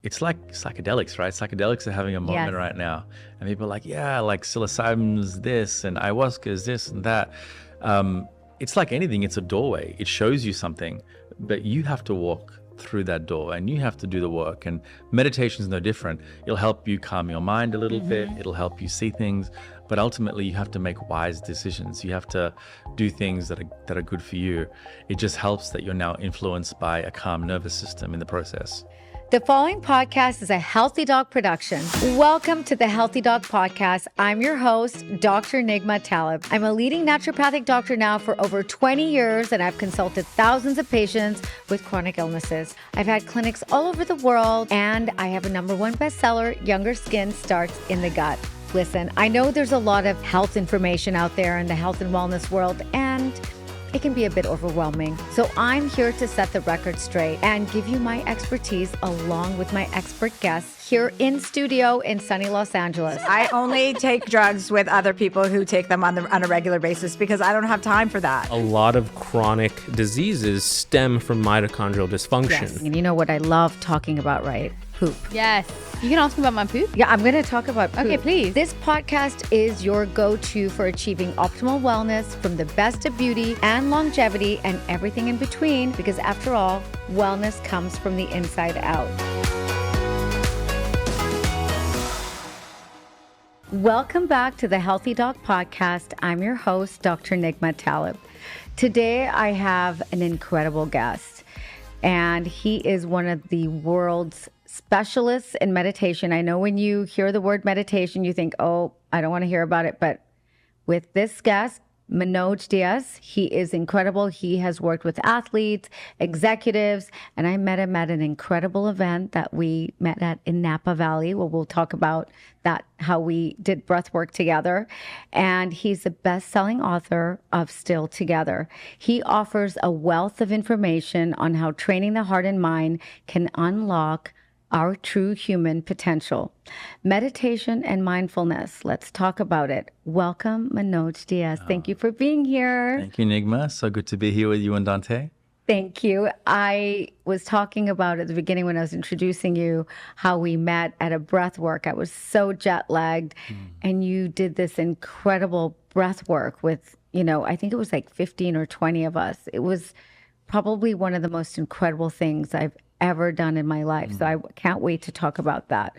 It's like psychedelics, right? Psychedelics are having a moment Yes. right now. And people are like, yeah, like psilocybin's this and ayahuasca's this and that. It's like anything, it's a doorway. It shows you something, but you have to walk through that door and you have to do the work. And meditation is no different. It'll help you calm your mind a little bit. It'll help you see things, but ultimately you have to make wise decisions. You have to do things that are good for you. It just helps that you're now influenced by a calm nervous system in the process. The following podcast is a Healthy Dog production. Welcome to the Healthy Dog Podcast. I'm your host, Dr. Nigma Talib. I'm a leading naturopathic doctor now for over 20 years, and I've consulted thousands of patients with chronic illnesses. I've had clinics all over the world, and I have a #1 bestseller, Younger Skin Starts in the Gut. Listen, I know there's a lot of health information out there in the health and wellness world, and it can be a bit overwhelming. So I'm here to set the record straight and give you my expertise along with my expert guests here in studio in sunny Los Angeles. I only take drugs with other people who take them on a regular basis because I don't have time for that. A lot of chronic diseases stem from mitochondrial dysfunction. Yes, and you know what I love talking about, right? Poop. Yes. You can ask me about my poop? Yeah, I'm going to talk about poop. Okay, please. This podcast is your go-to for achieving optimal wellness from the best of beauty and longevity and everything in between, because after all, wellness comes from the inside out. Welcome back to the Healthy Dog Podcast. I'm your host, Dr. Nigma Talib. Today, I have an incredible guest, and he is one of the world's specialists in meditation. I know when you hear the word meditation, you think, oh, I don't want to hear about it. But with this guest, Manoj Dias, he is incredible. He has worked with athletes, executives, and I met him at an incredible event that we met at in Napa Valley. Well, we'll talk about that, how we did breath work together. And he's the best-selling author of Still Together. He offers a wealth of information on how training the heart and mind can unlock our true human potential. Meditation and mindfulness. Let's talk about it. Welcome, Manoj Dias. Thank you for being here. Thank you, Nigma. So good to be here with you and Dante. Thank you. I was talking about at the beginning when I was introducing you how we met at a breath work. I was so jet lagged, and you did this incredible breath work with, I think it was like 15 or 20 of us. It was probably one of the most incredible things I've ever done in my life. So I can't wait to talk about that.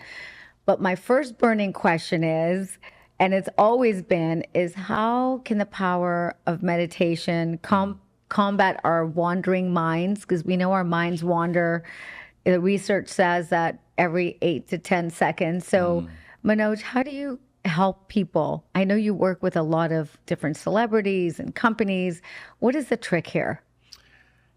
But my first burning question is, and it's always been, is how can the power of meditation combat our wandering minds? Because we know our minds wander. The research says that every 8 to 10 seconds. So Manoj, how do you help people? I know you work with a lot of different celebrities and companies. What is the trick here?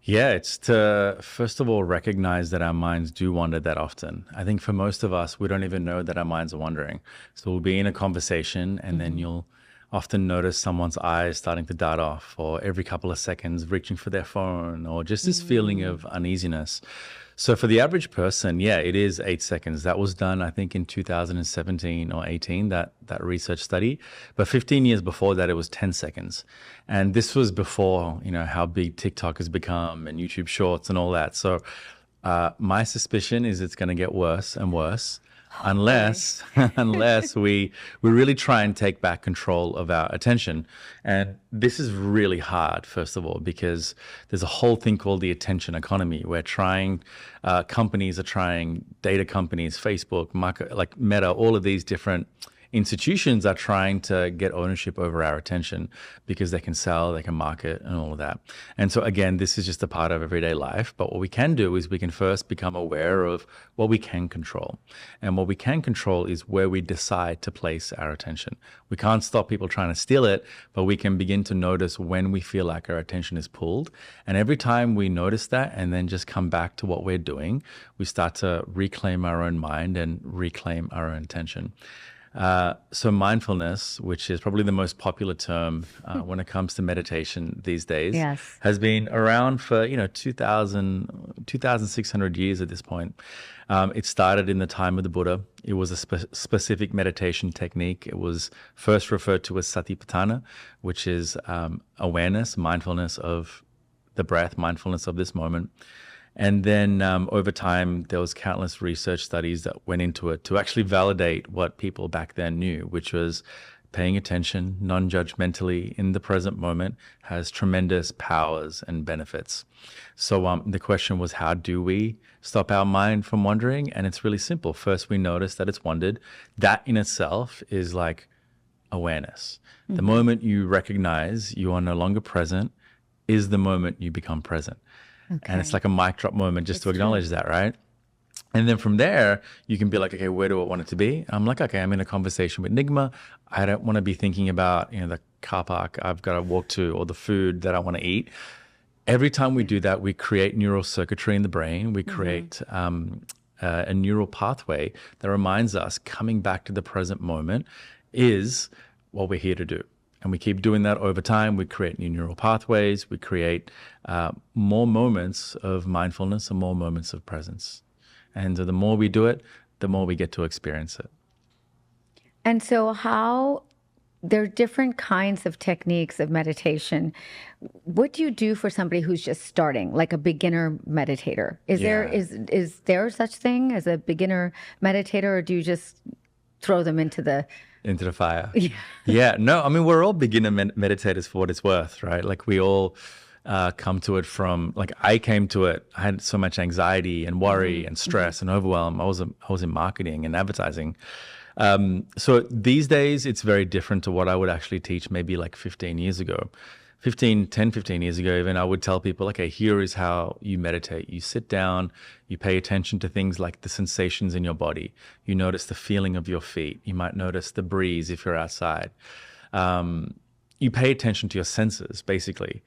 Yeah, it's to, first of all, recognize that our minds do wander that often. I think for most of us, we don't even know that our minds are wandering. So we'll be in a conversation and then you'll often notice someone's eyes starting to dart off, or every couple of seconds reaching for their phone, or just this feeling of uneasiness. So for the average person, yeah, it is 8 seconds. That was done, I think, in 2017 or 18, that research study. But 15 years before that, it was 10 seconds. And this was before, how big TikTok has become and YouTube Shorts and all that. So my suspicion is it's going to get worse and worse. Unless we really try and take back control of our attention. And this is really hard, first of all, because there's a whole thing called the attention economy. We're trying, companies are trying, data companies, Facebook, like Meta, all of these different institutions are trying to get ownership over our attention because they can sell, they can market, and all of that. And so again, this is just a part of everyday life. But what we can do is we can first become aware of what we can control. And what we can control is where we decide to place our attention. We can't stop people trying to steal it, but we can begin to notice when we feel like our attention is pulled. And every time we notice that and then just come back to what we're doing, we start to reclaim our own mind and reclaim our own attention. So mindfulness, which is probably the most popular term when it comes to meditation these days, Yes. has been around for 2,600 years at this point. It started in the time of the Buddha. It was a specific meditation technique. It was first referred to as satipatthana, which is awareness, mindfulness of the breath, mindfulness of this moment. And then over time, there was countless research studies that went into it to actually validate what people back then knew, which was paying attention non-judgmentally in the present moment has tremendous powers and benefits. So the question was, how do we stop our mind from wandering? And it's really simple. First, we notice that it's wandered. That in itself is like awareness. The moment you recognize you are no longer present is the moment you become present. And it's like a mic drop moment just to acknowledge that, right? And then from there, you can be like, okay, where do I want it to be? I'm like, okay, I'm in a conversation with Nigma. I don't want to be thinking about, the car park I've got to walk to or the food that I want to eat. Every time we do that, we create neural circuitry in the brain. We create a neural pathway that reminds us coming back to the present moment is what we're here to do. And we keep doing that over time. We create new neural pathways. We create more moments of mindfulness and more moments of presence. And the more we do it, the more we get to experience it. And so there are different kinds of techniques of meditation. What do you do for somebody who's just starting, like a beginner meditator? Is there such thing as a beginner meditator, or do you just throw them into the fire? Yeah. No, I mean, we're all beginner meditators for what it's worth, right? Like we all come to it from, like I came to it, I had so much anxiety and worry and stress and overwhelm. I was in marketing and advertising. So these days it's very different to what I would actually teach maybe like 15 years ago. 15 years ago even, I would tell people, okay, here is how you meditate. You sit down, you pay attention to things like the sensations in your body. You notice the feeling of your feet. You might notice the breeze if you're outside. You pay attention to your senses, basically.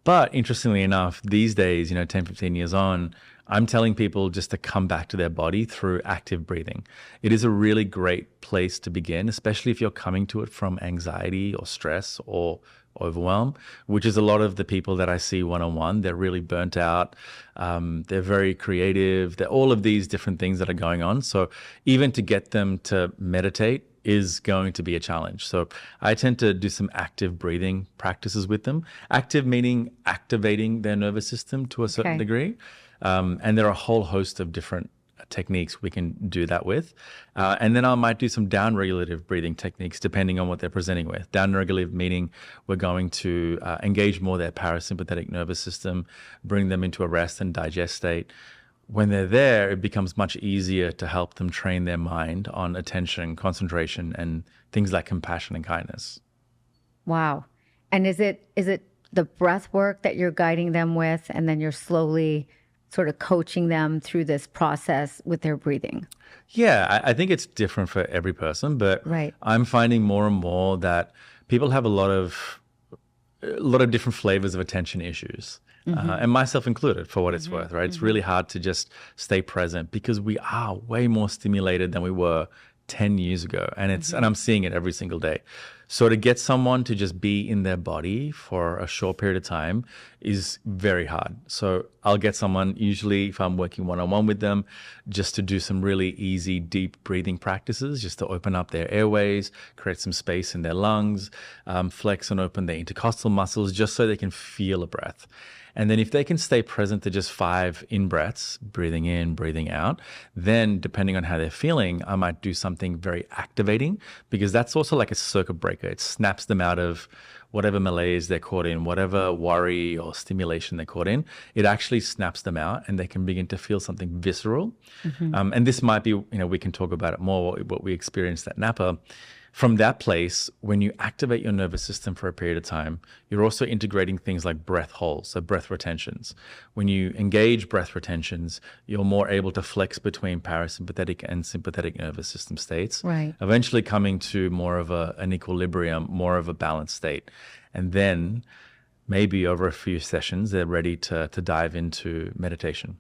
But interestingly enough, these days, 10, 15 years on, I'm telling people just to come back to their body through active breathing. It is a really great place to begin, especially if you're coming to it from anxiety or stress or overwhelm, which is a lot of the people that I see one-on-one. They're really burnt out. They're very creative. They're all of these different things that are going on. So even to get them to meditate is going to be a challenge. So I tend to do some active breathing practices with them. Active meaning activating their nervous system to a certain degree. And there are a whole host of different techniques we can do that with. And then I might do some down-regulative breathing techniques depending on what they're presenting with. Down-regulative meaning we're going to engage more their parasympathetic nervous system, bring them into a rest and digest state. When they're there, it becomes much easier to help them train their mind on attention, concentration, and things like compassion and kindness. Wow. And is it the breath work that you're guiding them with, and then you're slowly sort of coaching them through this process with their breathing? Yeah, I think it's different for every person, but I'm finding more and more that people have a lot of different flavors of attention issues. And myself included, for what it's worth, right? It's really hard to just stay present because we are way more stimulated than we were 10 years ago. And and I'm seeing it every single day. So to get someone to just be in their body for a short period of time is very hard. So I'll get someone, usually if I'm working one-on-one with them, just to do some really easy, deep breathing practices, just to open up their airways, create some space in their lungs, flex and open their intercostal muscles, just so they can feel a breath. And then if they can stay present to just 5 in-breaths, breathing in, breathing out, then depending on how they're feeling, I might do something very activating, because that's also like a circuit breaker. It snaps them out of whatever malaise they're caught in, whatever worry or stimulation they're caught in. It actually snaps them out and they can begin to feel something visceral. And this might be, we can talk about it more, what we experienced at Napa. From that place, when you activate your nervous system for a period of time, you're also integrating things like breath holds, so breath retentions. When you engage breath retentions, you're more able to flex between parasympathetic and sympathetic nervous system states, eventually coming to more of an equilibrium, more of a balanced state. And then maybe over a few sessions, they're ready to dive into meditation.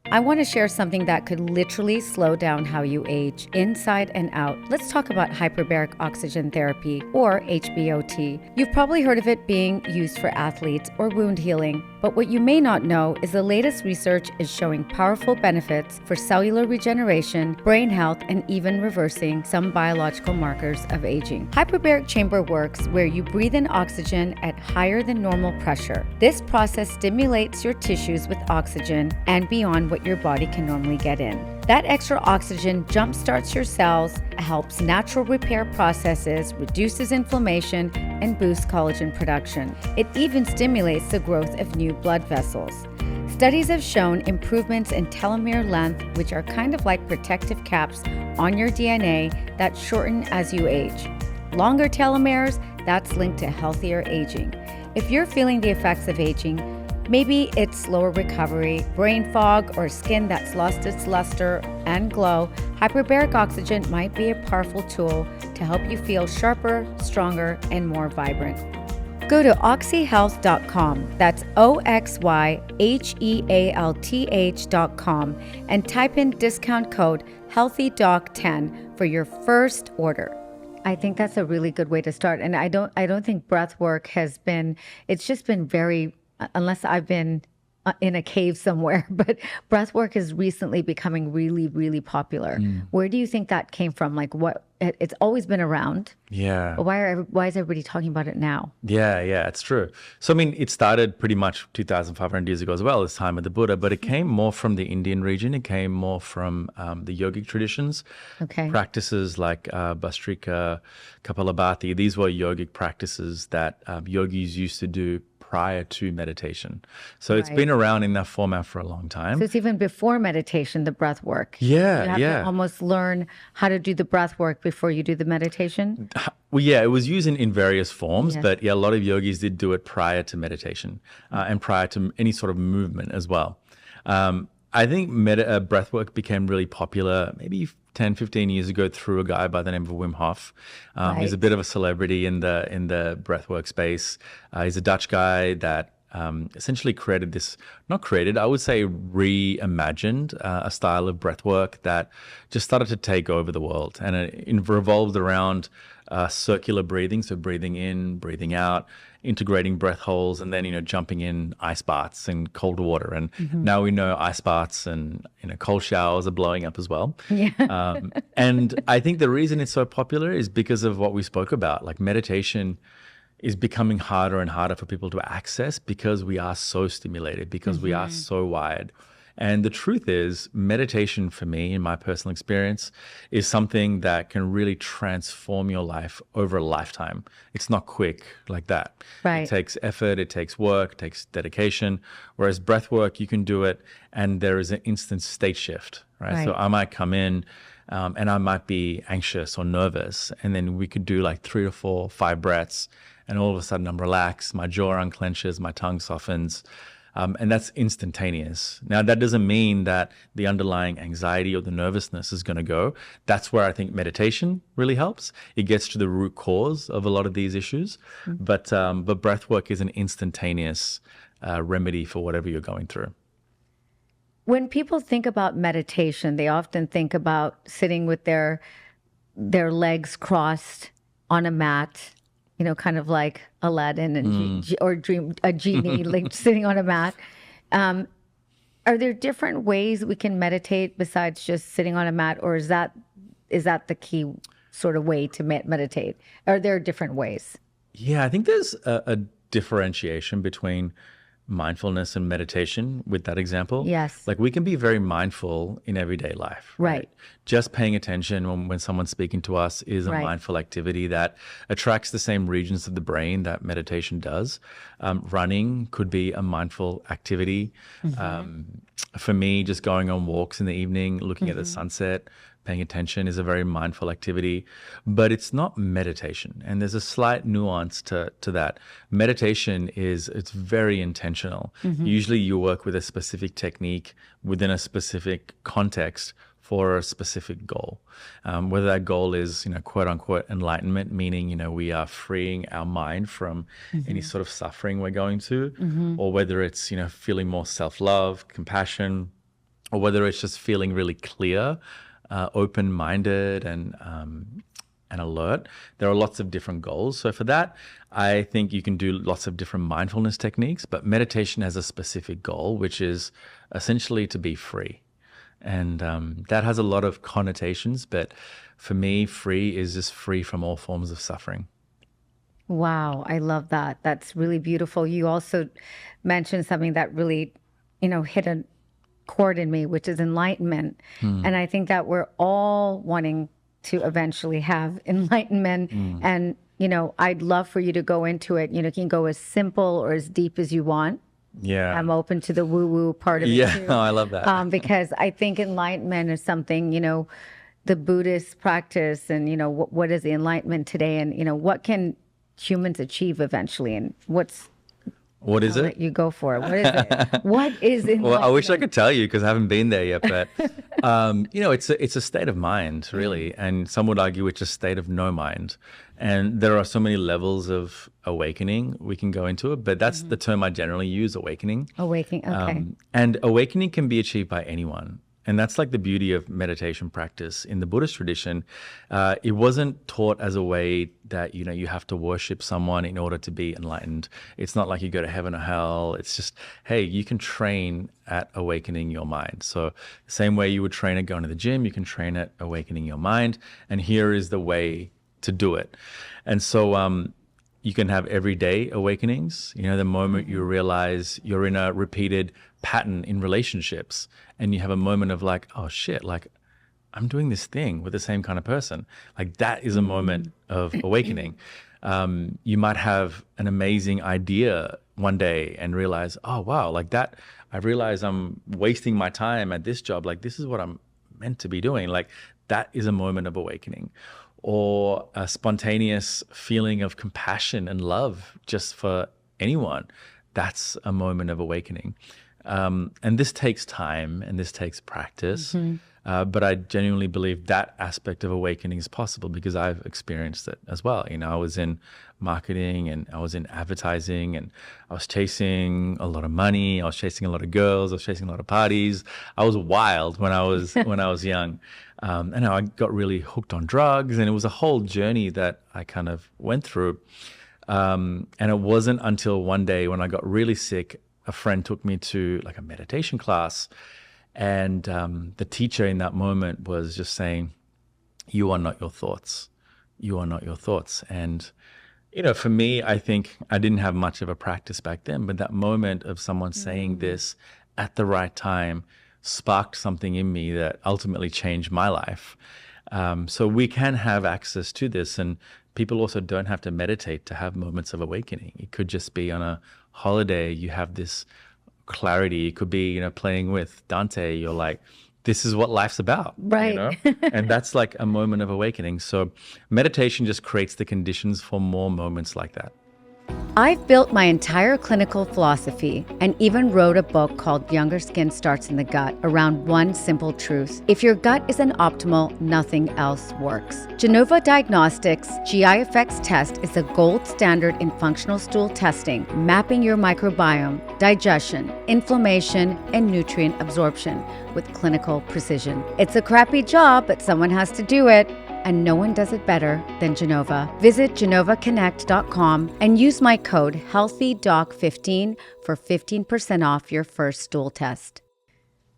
I want to share something that could literally slow down how you age, inside and out. Let's talk about hyperbaric oxygen therapy, or HBOT. You've probably heard of it being used for athletes or wound healing. But what you may not know is the latest research is showing powerful benefits for cellular regeneration, brain health, and even reversing some biological markers of aging. Hyperbaric chamber works where you breathe in oxygen at higher than normal pressure. This process stimulates your tissues with oxygen and beyond what your body can normally get in. That extra oxygen jumpstarts your cells, helps natural repair processes, reduces inflammation, and boosts collagen production. It even stimulates the growth of new blood vessels. Studies have shown improvements in telomere length, which are kind of like protective caps on your DNA that shorten as you age. Longer telomeres, that's linked to healthier aging. If you're feeling the effects of aging, maybe it's slower recovery, brain fog, or skin that's lost its luster and glow, hyperbaric oxygen might be a powerful tool to help you feel sharper, stronger, and more vibrant. Go to oxyhealth.com, that's OXYHEALTH.com, and type in discount code HEALTHYDOC10 for your first order. I think that's a really good way to start. And I don't think breath work has been, it's just been very, unless I've been in a cave somewhere, but breath work is recently becoming really, really popular. Where do you think that came from? Like it's always been around. Yeah. But why is everybody talking about it now? Yeah, it's true. So, I mean, it started pretty much 2,500 years ago as well, this time of the Buddha, but it came more from the Indian region. It came more from the yogic traditions. Okay. Practices like Bhastrika, Kapalabhati, these were yogic practices that yogis used to do prior to meditation. So it's been around in that format for a long time. So it's even before meditation, the breath work. Yeah, You have to almost learn how to do the breath work before you do the meditation. Well, yeah, it was used in various forms, but yeah, a lot of yogis did do it prior to meditation and prior to any sort of movement as well. I think breathwork became really popular maybe 10, 15 years ago through a guy by the name of Wim Hof. He's a bit of a celebrity in the breathwork space. He's a Dutch guy that essentially created this, not created, I would say reimagined a style of breathwork that just started to take over the world. And it revolved around circular breathing, so breathing in, breathing out, integrating breath holes, and then jumping in ice baths and cold water. And now we know ice baths and cold showers are blowing up as well. And I think the reason it's so popular is because of what we spoke about. Like meditation is becoming harder and harder for people to access because we are so stimulated, because we are so wired. And the truth is, meditation for me, in my personal experience, is something that can really transform your life over a lifetime. It's not quick like that. Right. It takes effort, it takes work, it takes dedication. Whereas breath work, you can do it and there is an instant state shift, right? So I might come in and I might be anxious or nervous, and then we could do like 3 to 4, 5 breaths, and all of a sudden I'm relaxed, my jaw unclenches, my tongue softens. And that's instantaneous. Now, that doesn't mean that the underlying anxiety or the nervousness is going to go. That's where I think meditation really helps. It gets to the root cause of a lot of these issues. But breath work is an instantaneous remedy for whatever you're going through. When people think about meditation, they often think about sitting with their legs crossed on a mat, kind of like Aladdin and or a genie, like sitting on a mat. Are there different ways we can meditate besides just sitting on a mat, or is that the key sort of way to meditate? Are there different ways? Yeah, I think there's a differentiation between mindfulness and meditation with that example. Yes. Like we can be very mindful in everyday life. Right. Just paying attention when someone's speaking to us is a mindful activity that attracts the same regions of the brain that meditation does. Running could be a mindful activity. For me, just going on walks in the evening, looking at the sunset, paying attention is a very mindful activity, but it's not meditation. And there's a slight nuance to that. Meditation it's very intentional. Usually you work with a specific technique within a specific context for a specific goal. Whether that goal is, quote unquote, enlightenment, meaning, we are freeing our mind from any sort of suffering we're going to, or whether it's, feeling more self-love, compassion, or whether it's just feeling really clear, open-minded and and alert. There are lots of different goals. So for that, I think you can do lots of different mindfulness techniques, but meditation has a specific goal, which is essentially to be free. And that has a lot of connotations, but for me, free is just free from all forms of suffering. Wow, I love that. That's really beautiful. You also mentioned something that really, hit a chord in me, which is enlightenment. And I think that we're all wanting to eventually have enlightenment. And, I'd love for you to go into it. You can go as simple or as deep as you want. Yeah. I'm open to the woo-woo part of it Yeah, too. no, I love that. Because I think enlightenment is something, the Buddhist practice and, what is the enlightenment today and, what can humans achieve eventually and what is I'll it? let you go for it. What is it? What is enlightenment? Well, I wish I could tell you because I haven't been there yet, but it's a state of mind, really, and some would argue it's a state of no mind. And there are so many levels of awakening we can go into it, but that's the term I generally use, awakening. Awakening, okay. And awakening can be achieved by anyone. And that's like the beauty of meditation practice. In the Buddhist tradition, it wasn't taught as a way that, you have to worship someone in order to be enlightened. It's not like you go to heaven or hell. It's just, hey, you can train at awakening your mind. So the same way you would train at going to the gym, you can train at awakening your mind. And here is the way to do it. And so you can have everyday awakenings. The moment you realize you're in a repeated pattern in relationships and you have a moment of like, oh shit, like I'm doing this thing with the same kind of person. Like that is a moment of awakening. You might have an amazing idea one day and realize, oh wow, like that, I realize I'm wasting my time at this job. Like this is what I'm meant to be doing. Like that is a moment of awakening. Or a spontaneous feeling of compassion and love just for anyone. That's a moment of awakening. And this takes time and this takes practice. But I genuinely believe that aspect of awakening is possible because I've experienced it as well. I was in marketing and I was in advertising and I was chasing a lot of money. I was chasing a lot of girls. I was chasing a lot of parties. I was wild when I was young. And I got really hooked on drugs, and it was a whole journey that I kind of went through. And it wasn't until one day when I got really sick, a friend took me to like a meditation class, and the teacher in that moment was just saying, "You are not your thoughts. You are not your thoughts." And for me, I think I didn't have much of a practice back then, but that moment of someone saying this at the right time sparked something in me that ultimately changed my life. So we can have access to this, and people also don't have to meditate to have moments of awakening. It could just be on a holiday, you have this clarity. It could be, playing with Dante, you're like, this is what life's about. Right. And that's like a moment of awakening. So meditation just creates the conditions for more moments like that. I've built my entire clinical philosophy and even wrote a book called Younger Skin Starts in the Gut around one simple truth. If your gut isn't optimal, nothing else works. Genova Diagnostics GI Effects Test is the gold standard in functional stool testing, mapping your microbiome, digestion, inflammation, and nutrient absorption with clinical precision. It's a crappy job, but someone has to do it. And no one does it better than Genova. Visit genovaconnect.com and use my code HEALTHYDOC15 for 15% off your first stool test.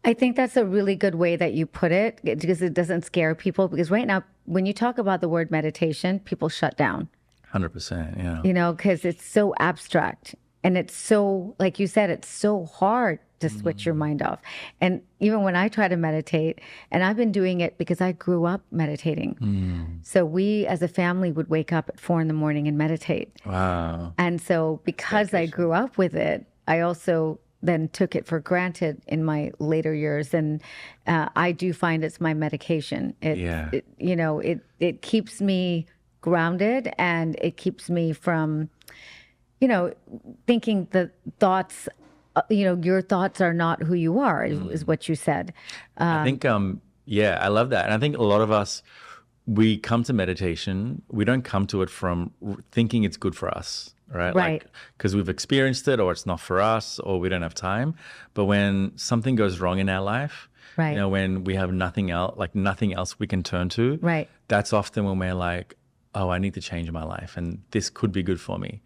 I think that's a really good way that you put it because it doesn't scare people. Because right now, when you talk about the word meditation, people shut down. 100%, yeah. Because it's so abstract. And it's so, like you said, it's so hard to switch your mind off. And even when I try to meditate, and I've been doing it because I grew up meditating. So we as a family would wake up at 4 a.m. and meditate. Wow. And so because I grew up with it, I also then took it for granted in my later years. And I do find it's my medication. It keeps me grounded, and it keeps me from, thinking the thoughts, your thoughts are not who you are, is what you said. I think, I love that. And I think a lot of us, we come to meditation, we don't come to it from thinking it's good for us, right? Right. Because we've experienced it, or it's not for us, or we don't have time. But when something goes wrong in our life, Right. when we have nothing else we can turn to, Right. that's often when we're like, oh, I need to change my life and this could be good for me.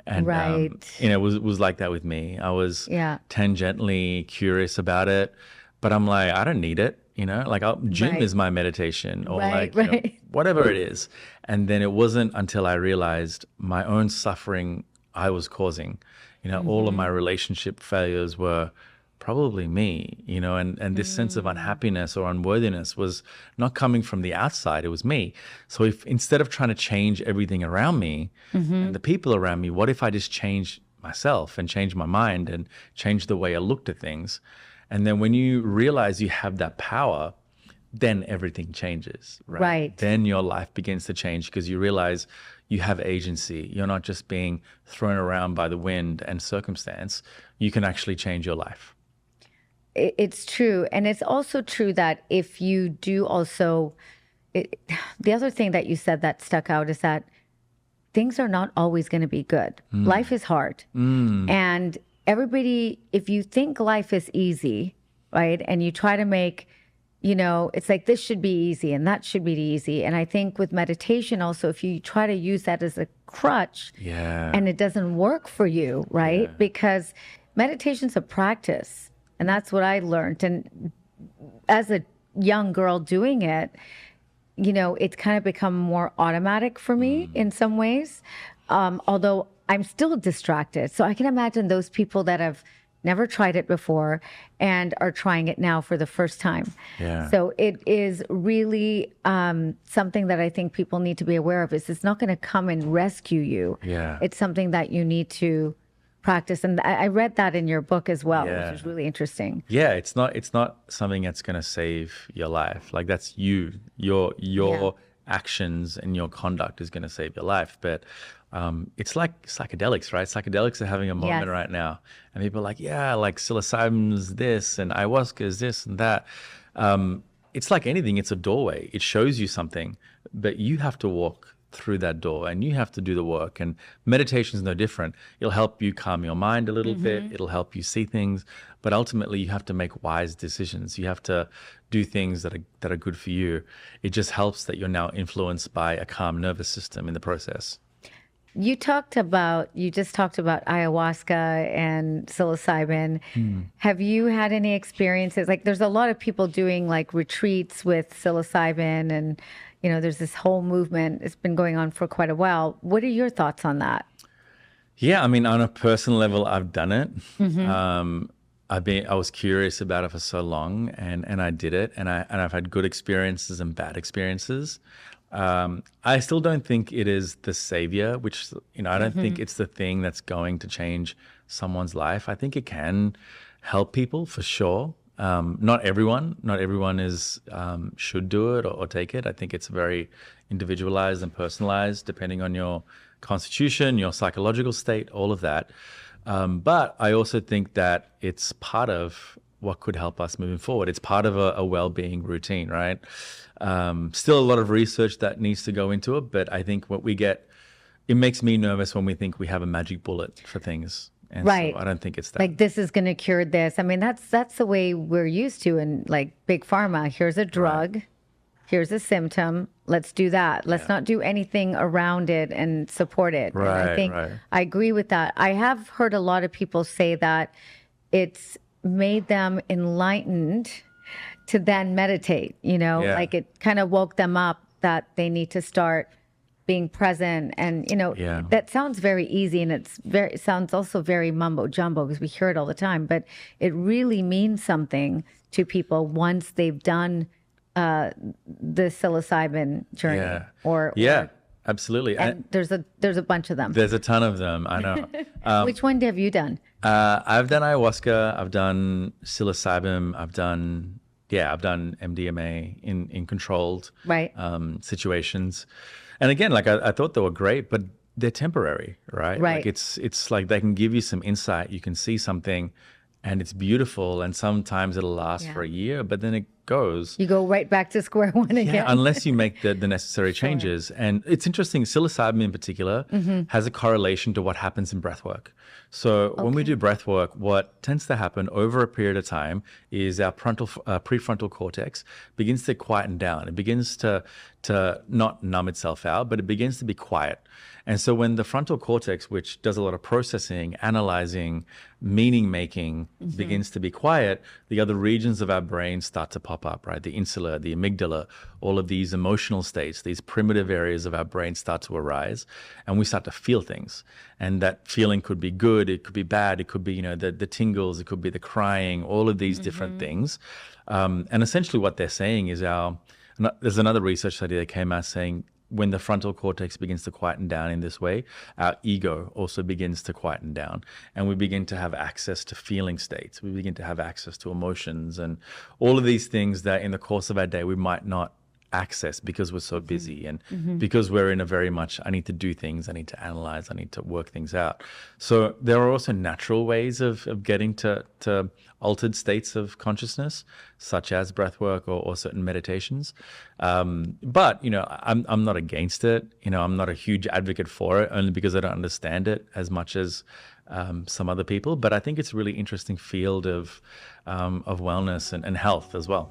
And, Right. it was like that with me. I was Yeah. tangentially curious about it, but I'm like, I don't need it. Like gym Right. is my meditation or Right, like, right. whatever it is. And then it wasn't until I realized my own suffering I was causing, all of my relationship failures were probably me, and this sense of unhappiness or unworthiness was not coming from the outside, it was me. So if instead of trying to change everything around me and the people around me, what if I just change myself and change my mind and change the way I looked at things? And then when you realize you have that power, then everything changes, right? Right. Then your life begins to change because you realize you have agency. You're not just being thrown around by the wind and circumstance. You can actually change your life. It's true. And it's also true that if you do also, the other thing that you said that stuck out is that things are not always going to be good. Life is hard. And everybody, if you think life is easy, right, and you try to make, it's like this should be easy and that should be easy. And I think with meditation also, if you try to use that as a crutch and it doesn't work for you, right, because meditation's a practice. And that's what I learned. And as a young girl doing it, it's kind of become more automatic for me in some ways, although I'm still distracted. So I can imagine those people that have never tried it before and are trying it now for the first time. Yeah. So it is really something that I think people need to be aware of. Is it's not going to come and rescue you. Yeah. It's something that you need to practice. And I read that in your book as well, Yeah. which is really interesting. Yeah, it's not something that's going to save your life. Like that's you, your actions and your conduct is going to save your life. But it's like psychedelics, right? Psychedelics are having a moment Yes. right now. And people are like, yeah, like psilocybin's this and ayahuasca is this and that. It's like anything, it's a doorway. It shows you something, but you have to walk through that door and you have to do the work. And meditation is no different. It'll help you calm your mind a little bit. It'll help you see things, but ultimately you have to make wise decisions. You have to do things that are good for you. It just helps that you're now influenced by a calm nervous system in the process. You just talked about ayahuasca and psilocybin. Have you had any experiences? Like there's a lot of people doing like retreats with psilocybin and, there's this whole movement. It's been going on for quite a while. What are your thoughts on that? Yeah, I mean, on a personal level, I've done it. I was curious about it for so long and I did it and I've had good experiences and bad experiences. I still don't think it is the savior, which, I don't think it's the thing that's going to change someone's life. I think it can help people for sure. Not everyone is should do it or take it. I think it's very individualized and personalized depending on your constitution, your psychological state, all of that. But I also think that it's part of what could help us moving forward. It's part of a well-being routine, right? Still a lot of research that needs to go into it, but I think it makes me nervous when we think we have a magic bullet for things. And Right. so I don't think it's that. Like this is going to cure this. I mean, that's the way we're used to in like big pharma. Here's a drug. Here's a symptom. Let's do that. Let's not do anything around it and support it. And I think I agree with that. I have heard a lot of people say that it's made them enlightened to then meditate, like it kind of woke them up that they need to start being present. And, that sounds very easy and it sounds also very mumbo jumbo because we hear it all the time, but it really means something to people once they've done the psilocybin journey or absolutely. And there's a bunch of them. There's a ton of them. I know. Which one have you done? I've done ayahuasca. I've done psilocybin. I've done MDMA in controlled situations. And again, like I thought they were great, but they're temporary, right? Right. Like it's like they can give you some insight. You can see something and it's beautiful. And sometimes it'll last for a year, but then it goes. You go right back to square one again. Yeah, unless you make the necessary changes. And it's interesting, psilocybin in particular has a correlation to what happens in breath work. So when we do breath work, what tends to happen over a period of time is our prefrontal cortex begins to quieten down. It begins to not numb itself out, but it begins to be quiet. And so when the frontal cortex, which does a lot of processing, analyzing, meaning making, begins to be quiet, the other regions of our brain start to pop up, right? The insula, the amygdala, all of these emotional states, these primitive areas of our brain start to arise, and we start to feel things. And that feeling could be good, it could be bad, it could be, the tingles, it could be the crying, all of these different things. And essentially what they're saying is there's another research study that came out saying when the frontal cortex begins to quieten down in this way, our ego also begins to quieten down, and we begin to have access to feeling states. We begin to have access to emotions and all of these things that in the course of our day we might not access because we're so busy and because we're in a very much, I need to do things, I need to analyze, I need to work things out. So there are also natural ways of getting to altered states of consciousness, such as breath work or certain meditations. But, I'm not against it. I'm not a huge advocate for it, only because I don't understand it as much as some other people. But I think it's a really interesting field of wellness and health as well.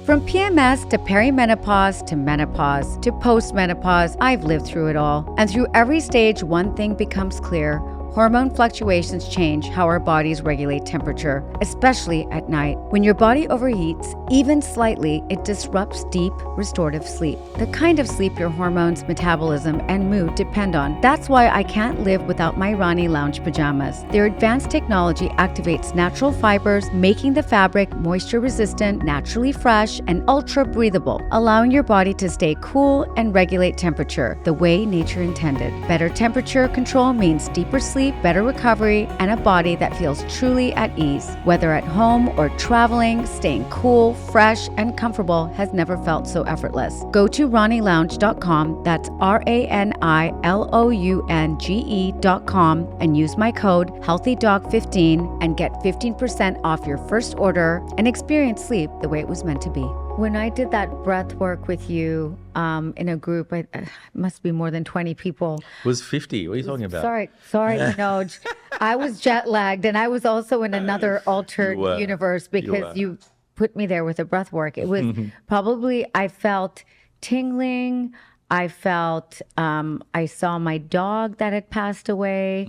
From PMS to perimenopause to menopause to postmenopause, I've lived through it all. And through every stage, one thing becomes clear. Hormone fluctuations change how our bodies regulate temperature, especially at night. When your body overheats, even slightly, it disrupts deep, restorative sleep. The kind of sleep your hormones, metabolism, and mood depend on. That's why I can't live without my Rani Lounge pajamas. Their advanced technology activates natural fibers, making the fabric moisture-resistant, naturally fresh, and ultra-breathable, allowing your body to stay cool and regulate temperature the way nature intended. Better temperature control means deeper sleep, better recovery, and a body that feels truly at ease. Whether at home or traveling, staying cool, fresh, and comfortable has never felt so effortless. Go to RaniLounge.com, that's RaniLounge.com, and use my code HealthyDog15 and get 15% off your first order and experience sleep the way it was meant to be. When I did that breath work with you in a group, it must be more than 20 people. It was 50. What are you talking about? Sorry, Manoj. I was jet lagged, and I was also in another altered universe because you put me there with the breath work. It was probably, I felt tingling. I felt, I saw my dog that had passed away,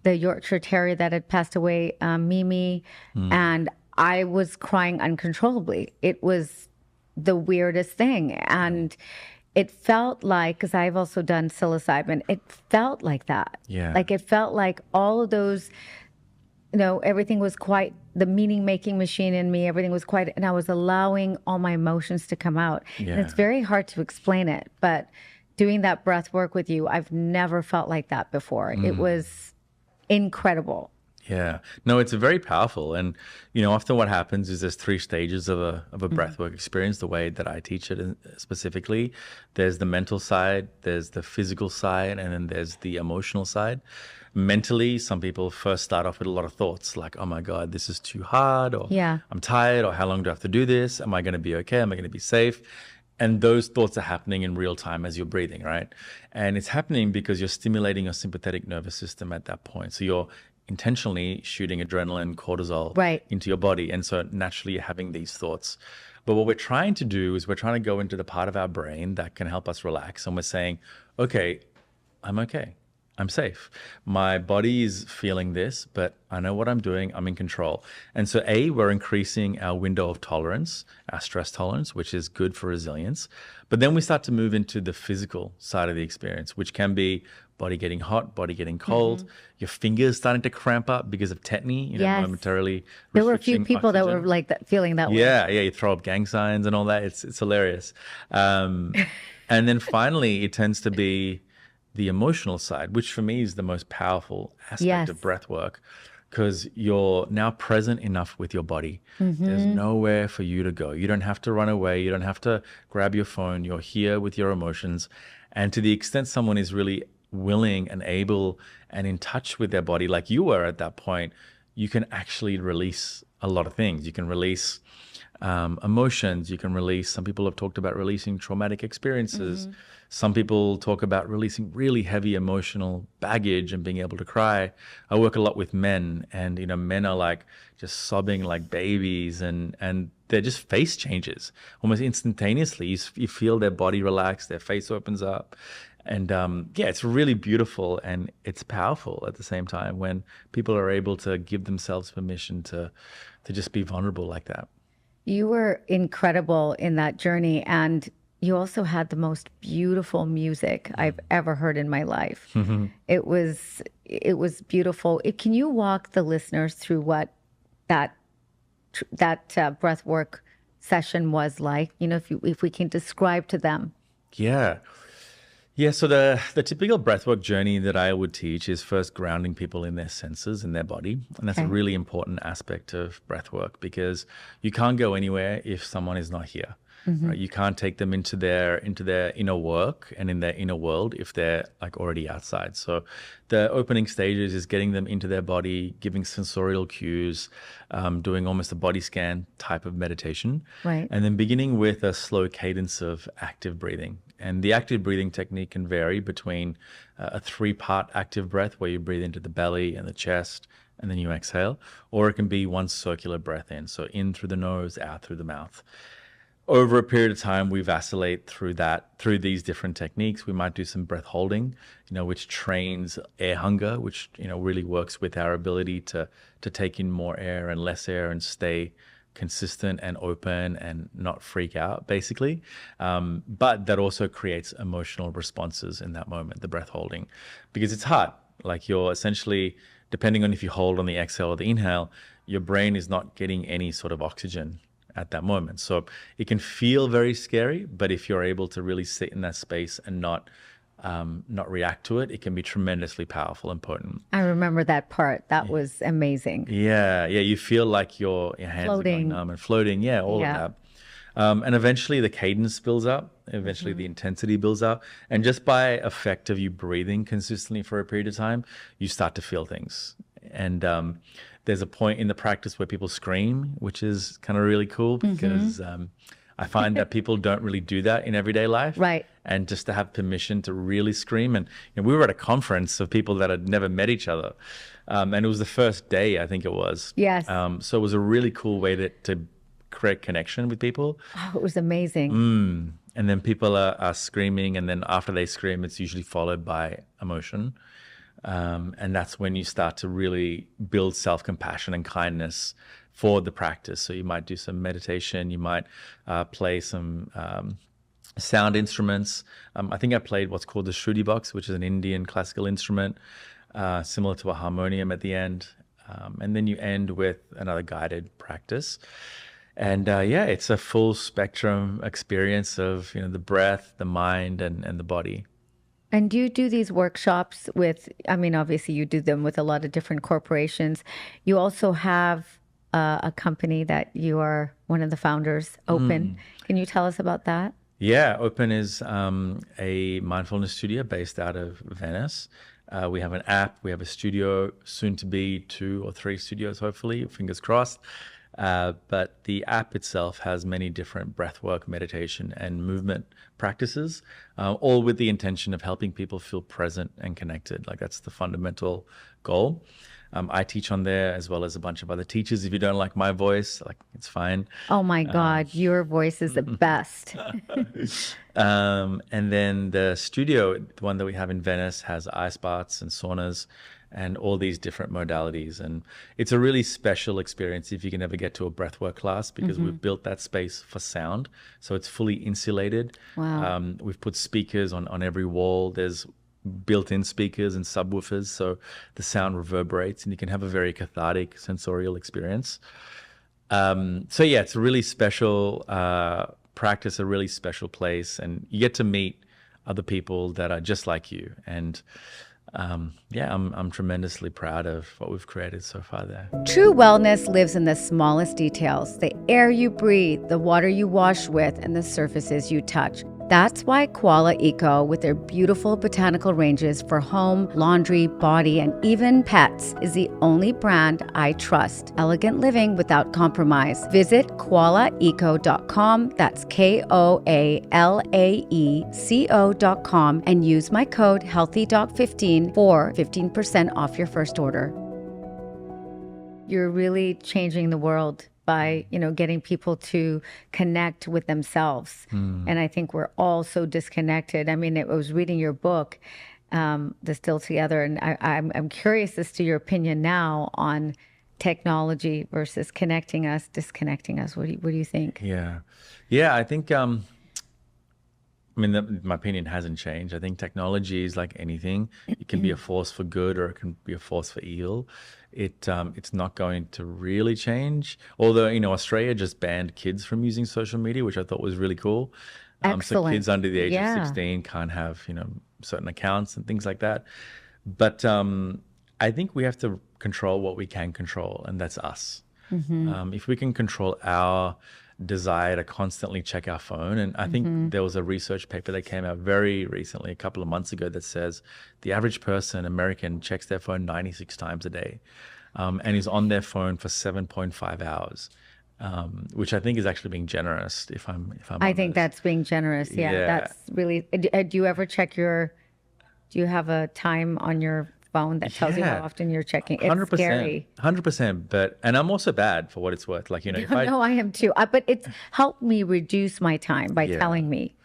the Yorkshire Terrier that had passed away, Mimi, and I was crying uncontrollably. It was the weirdest thing. And it felt like, because I've also done psilocybin, it felt like that. Yeah. Like it felt like all of those, everything was quite, the meaning making machine in me, everything was quite, and I was allowing all my emotions to come out. Yeah. And it's very hard to explain it, but doing that breath work with you, I've never felt like that before. It was incredible. Yeah, no, it's very powerful. And, often what happens is there's 3 stages of a breathwork experience, the way that I teach it specifically. There's the mental side, there's the physical side, and then there's the emotional side. Mentally, some people first start off with a lot of thoughts like, oh my God, this is too hard, or I'm tired, or how long do I have to do this? Am I going to be okay? Am I going to be safe? And those thoughts are happening in real time as you're breathing, right? And it's happening because you're stimulating your sympathetic nervous system at that point. So you're intentionally shooting adrenaline, cortisol into your body. And so naturally you're having these thoughts. But what we're trying to do is we're trying to go into the part of our brain that can help us relax. And we're saying, okay, I'm okay. I'm safe. My body is feeling this, but I know what I'm doing. I'm in control. And so we're increasing our window of tolerance, our stress tolerance, which is good for resilience. But then we start to move into the physical side of the experience, which can be body getting hot, body getting cold, your fingers starting to cramp up because of tetany, momentarily. There were a few people that were like that, feeling that way. Yeah, you throw up gang signs and all that. It's hilarious. And then finally, it tends to be the emotional side, which for me is the most powerful aspect of breath work, because you're now present enough with your body. There's nowhere for you to go. You don't have to run away. You don't have to grab your phone. You're here with your emotions. And to the extent someone is really willing and able and in touch with their body like you were at that point, you can actually release a lot of things. You can release emotions you can release. Some people have talked about releasing traumatic experiences. Some people talk about releasing really heavy emotional baggage and being able to cry. I work a lot with men, and men are like just sobbing like babies, and they're just face changes almost instantaneously. You feel their body relax, their face opens up. And it's really beautiful, and it's powerful at the same time when people are able to give themselves permission to just be vulnerable like that. You were incredible in that journey, and you also had the most beautiful music I've ever heard in my life. It was beautiful. Can you walk the listeners through what that breath work session was like? If we can describe to them. Yeah, so the typical breathwork journey that I would teach is first grounding people in their senses, in their body. And that's a really important aspect of breathwork, because you can't go anywhere if someone is not here. Right? You can't take them into their inner work and in their inner world if they're like already outside. So the opening stages is getting them into their body, giving sensorial cues, doing almost a body scan type of meditation. Right. And then beginning with a slow cadence of active breathing. And the active breathing technique can vary between a 3-part active breath where you breathe into the belly and the chest and then you exhale, or it can be one circular breath in. So in through the nose, out through the mouth. Over a period of time, we vacillate through these different techniques. We might do some breath holding, which trains air hunger, which, really works with our ability to take in more air and less air and stay consistent and open and not freak out, basically. But that also creates emotional responses in that moment, the breath holding, because it's hard. Like you're essentially, depending on if you hold on the exhale or the inhale, your brain is not getting any sort of oxygen at that moment. So it can feel very scary, but if you're able to really sit in that space and not react to it, it can be tremendously powerful and potent. I remember that part. That was amazing. Yeah. You feel like your hands are going numb and floating. Yeah, all of that. And eventually the cadence builds up. Eventually the intensity builds up. And just by effect of you breathing consistently for a period of time, you start to feel things. And there's a point in the practice where people scream, which is kind of really cool because I find that people don't really do that in everyday life. Right. And just to have permission to really scream. And we were at a conference of people that had never met each other. And it was the first day, I think it was. Yes. So it was a really cool way to create connection with people. Oh, it was amazing. And then people are screaming. And then after they scream, it's usually followed by emotion. And that's when you start to really build self-compassion and kindness for the practice. So you might do some meditation, you might play some sound instruments. I think I played what's called the Shruti box, which is an Indian classical instrument, similar to a harmonium at the end. And then you end with another guided practice. And it's a full spectrum experience of the breath, the mind, and the body. And do you do these workshops with, obviously you do them with a lot of different corporations. You also have a company that you are one of the founders, Open. Can you tell us about that? Yeah, Open is a mindfulness studio based out of Venice. We have an app, we have a studio, soon to be 2 or 3 studios, hopefully, fingers crossed. But the app itself has many different breathwork, meditation, and movement practices, all with the intention of helping people feel present and connected. Like that's the fundamental goal. I teach on there as well as a bunch of other teachers. If you don't like my voice, it's fine. Oh my God, your voice is the best. And then the studio, the one that we have in Venice, has ice baths and saunas and all these different modalities. And it's a really special experience if you can ever get to a breathwork class, because we've built that space for sound. So it's fully insulated. Wow. We've put speakers on every wall. There's built-in speakers and subwoofers, so the sound reverberates and you can have a very cathartic sensorial experience. It's a really special practice, a really special place, and you get to meet other people that are just like you. And I'm tremendously proud of what we've created so far there. True wellness lives in the smallest details: the air you breathe, the water you wash with, and the surfaces you touch. That's why Koala Eco, with their beautiful botanical ranges for home, laundry, body, and even pets, is the only brand I trust. Elegant living without compromise. Visit koalaeco.com, that's KOALAECO.com, and use my code HealthyDog15 for 15% off your first order. You're really changing the world by, getting people to connect with themselves. And I think we're all so disconnected. I mean, I was reading your book, The Still Together, and I'm curious as to your opinion now on technology versus connecting us, disconnecting us. What do you think? Yeah, I think my opinion hasn't changed. I think technology is like anything. It can be a force for good or it can be a force for evil. It's not going to really change. Although, Australia just banned kids from using social media, which I thought was really cool. So Excellent. kids under the age of 16 can't have, certain accounts and things like that. But I think we have to control what we can control, and that's us. If we can control our desire to constantly check our phone, and I think there was a research paper that came out very recently, a couple of months ago, that says the average person, American, checks their phone 96 times a day, and is on their phone for 7.5 hours, which I think is actually being generous. If I'm I think that's being generous. Yeah, that's really. Do you ever check do you have a time on your phone that tells you how often you're checking? It's 100%, scary. 100%. And I'm also bad for what it's worth. Like, if No, I am too. But it's helped me reduce my time by telling me.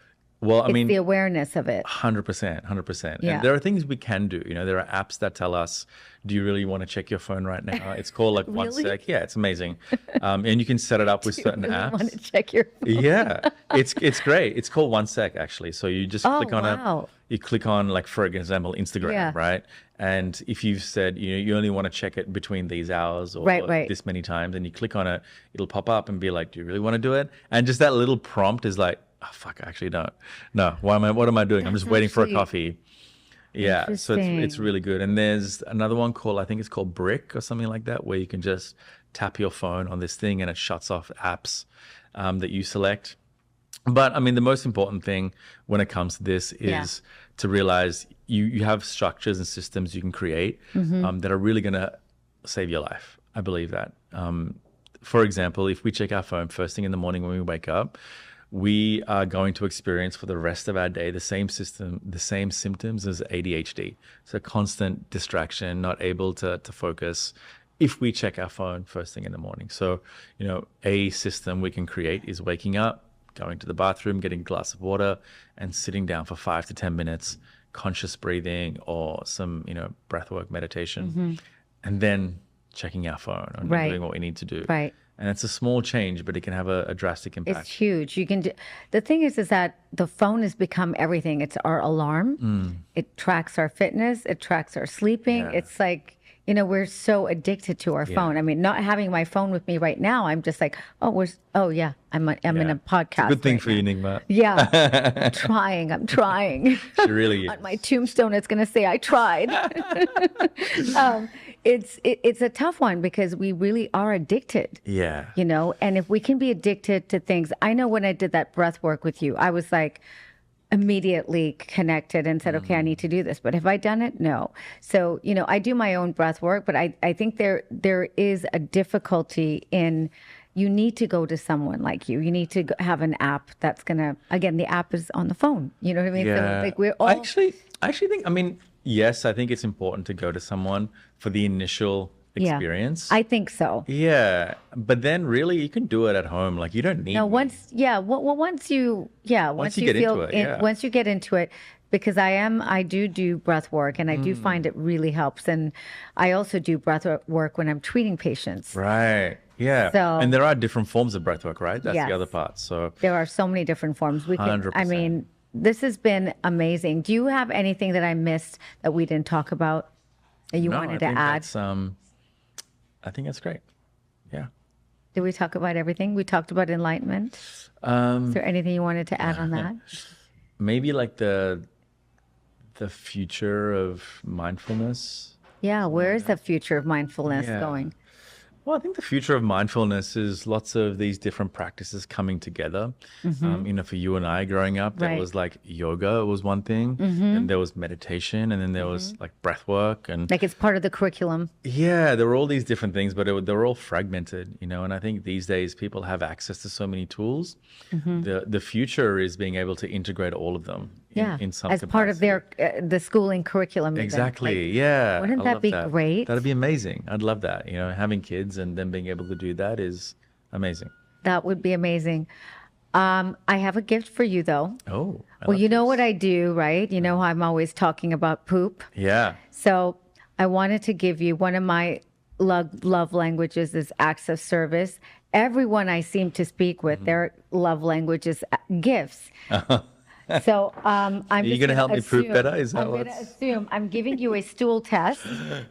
Well, I It's mean, the awareness of it. 100%. Yeah. And there are things we can do. There are apps that tell us, do you really want to check your phone right now? It's called like One Really? Sec. Yeah, it's amazing. And you can set it up with certain You really apps. want to check your phone? Yeah, it's great. It's called One Sec, actually. So you just click on wow. it. You click on, like, for example, Instagram, Yeah. right? And if you've said, you only want to check it between these hours or Right. this many times, and you click on it, it'll pop up and be like, do you really want to do it? And just that little prompt is like, oh, fuck, I actually don't. No, what am I doing? I'm just waiting for a coffee. Yeah, so it's Interesting. really good. And there's another one called, I think it's called Brick or something like that, where you can just tap your phone on this thing and it shuts off apps that you select. But I mean, the most important thing when it comes to this is to realize you have structures and systems you can create that are really going to save your life. I believe that. For example, if we check our phone first thing in the morning when we wake up, we are going to experience for the rest of our day the same symptoms as ADHD. So constant distraction, not able to focus if we check our phone first thing in the morning. So, a system we can create is waking up, going to the bathroom, getting a glass of water, and sitting down for 5 to 10 minutes, conscious breathing or some, breath work meditation, and then checking our phone and doing what we need to do. Right. And it's a small change, but it can have a drastic impact. It's huge. You can do. The thing is that the phone has become everything. It's our alarm. It tracks our fitness. It tracks our sleeping. Yeah. It's like, we're so addicted to our phone. I mean, not having my phone with me right now, I'm just like, I'm in a podcast. It's a good thing right for now. you, Nigma. Yeah, I'm trying. She really is. On my tombstone, it's going to say I tried. It's a tough one because we really are addicted. Yeah. And if we can be addicted to things, I know when I did that breath work with you, I was like immediately connected and said, okay, I need to do this. But have I done it? No. So, I do my own breath work, but I think there is a difficulty in, you need to go to someone like you. You need to have an app that's going to, again, the app is on the phone. You know what I mean? Yeah. So like we're all. I actually think, yes, I think it's important to go to someone for the initial experience. I think so. Yeah. But then really you can do it at home. Like, you don't need No, me. once you get feel into it, yeah. once you get into it, because I do breath work, and I do find it really helps. And I also do breath work when I'm treating patients. Right. Yeah. So- and there are different forms of breathwork, right? That's Yes. the other part. So There are so many different forms. I 100%. mean, this has been amazing. Do you have anything that I missed that we didn't talk about that you no, wanted I to think add? I think that's great. Yeah. Did we talk about everything? We talked about enlightenment. Is there anything you wanted to add on that? Maybe like the future of mindfulness. Yeah, where is the future of mindfulness Yeah. going? Well, I think the future of mindfulness is lots of these different practices coming together. For you and I growing up, there Right. was like yoga was one thing, and there was meditation, and then there was like breath work, and Like it's part of the curriculum. yeah, there were all these different things, but they were all fragmented, And I think these days people have access to so many tools. The future is being able to integrate all of them in some as part of capacity. their the schooling curriculum. even. Exactly. Like, Yeah. wouldn't I that love be great? That'd be amazing. I'd love that. Having kids and them being able to do that is amazing. That would be amazing. I have a gift for you, though. Oh. Well, you know what I do, right? You know how I'm always talking about poop. Yeah. So I wanted to give you one of my love languages is acts of service. Everyone I seem to speak with, their love language is gifts. So I'm you just gonna help me poop assume- better? Is that I'm going to what's- assume I'm giving you a stool test.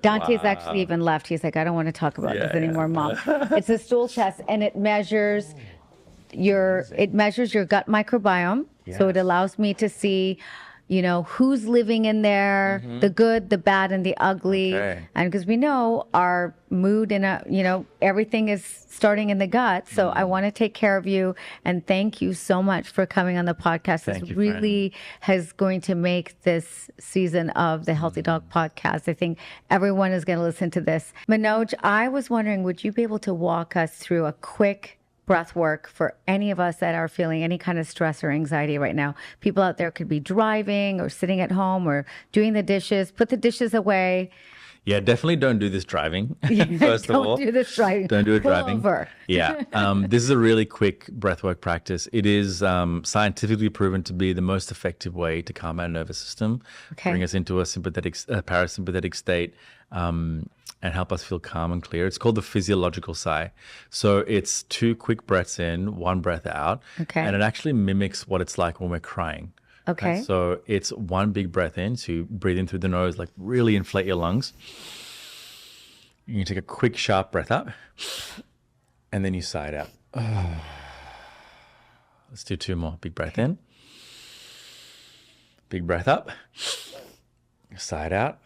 Dante's actually even left. He's like, I don't want to talk about this anymore, Mom. It's a stool test, and it measures your gut microbiome. So it Yes. allows me to see, who's living in there, the good, the bad, and the ugly. Okay. And because we know our mood and everything is starting in the gut. So I want to take care of you, and thank you so much for coming on the podcast. Thank This you, really has going to make this season of the Healthy Dog podcast. I think everyone is going to listen to this. Manoj, I was wondering, would you be able to walk us through a quick breath work for any of us that are feeling any kind of stress or anxiety right now? People out there could be driving or sitting at home or doing the dishes. Put the dishes away. Yeah, definitely don't do this driving. First of all, Don't do this driving. Don't do it Pull driving. over. Yeah. This is a really quick breathwork practice. It is scientifically proven to be the most effective way to calm our nervous system, Okay. bring us into a parasympathetic state, and help us feel calm and clear. It's called the physiological sigh. So it's 2 quick breaths in, 1 breath out. Okay. And it actually mimics what it's like when we're crying. Okay. So it's 1 big breath in. So you breathe in through the nose, like really inflate your lungs. You can take a quick, sharp breath up, and then you sigh it out. Let's do 2 more. Big breath in. Big breath up. Sigh it out.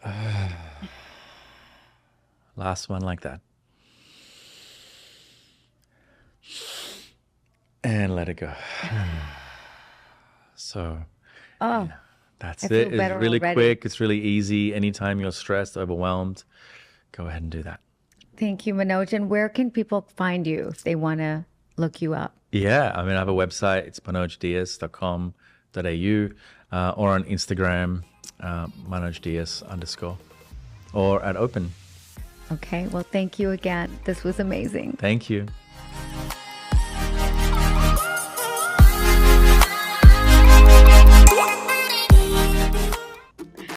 Last one like that. And let it go. So that's I feel it. It's better really already. quick. It's really easy. Anytime you're stressed, overwhelmed, go ahead and do that. Thank you, Manoj. And where can people find you if they want to look you up? Yeah, I have a website. It's manojdias.com.au or on Instagram, manojdias_, or at Open. Okay. Well, thank you again. This was amazing. Thank you.